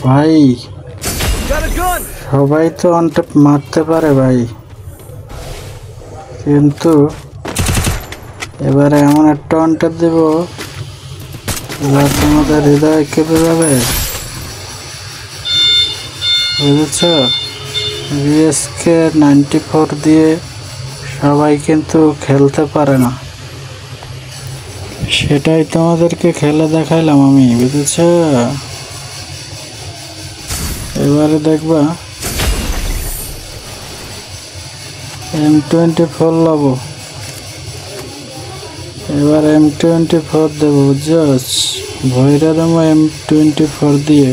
ভাই সবাই তো অনট্যাপ মারতে পারে ভাই, কিন্তু এবারে এমন একটা অনট্যাপ দিব যা তোমাদের হৃদয় কেঁপে যাবে, বুঝেছ? ভিএসকে 94 দিয়ে সবাই কিন্তু খেলতে পারে না, সেটাই তোমাদেরকে খেলে দেখাইলাম আমি, বুঝেছ? এবারে দেখবা M24 লব, এবার M24 দেবো, বুঝছস? ভয়রা দেবো M24 দিয়ে।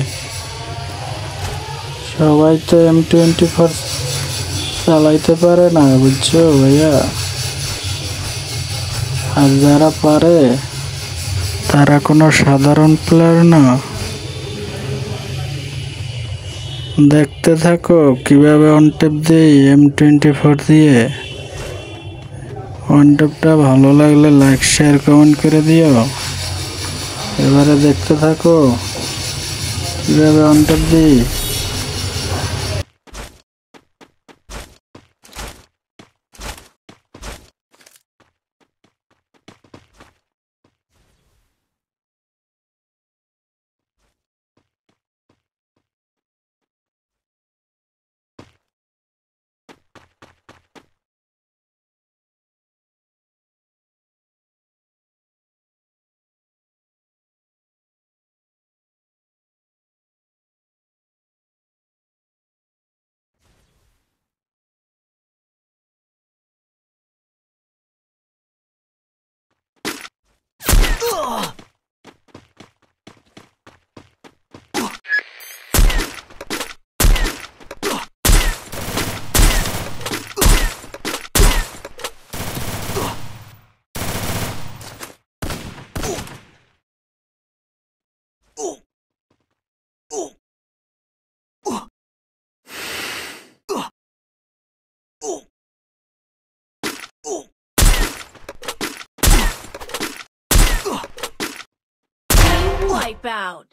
সবাই তো M24 চালাইতে পারে না, বুঝছো ভাইয়া? আর যারা পারে তারা কোনো সাধারণ প্লেয়ার না। দেখতে থাকো কিভাবে অনটেপ দিই M24 দিয়ে। অনটেপটা ভালো লাগলে লাইক শেয়ার কমেন্ট করে দিও। এবারে দেখতে থাকো কিভাবে অনটেপ দিই। Wipe out.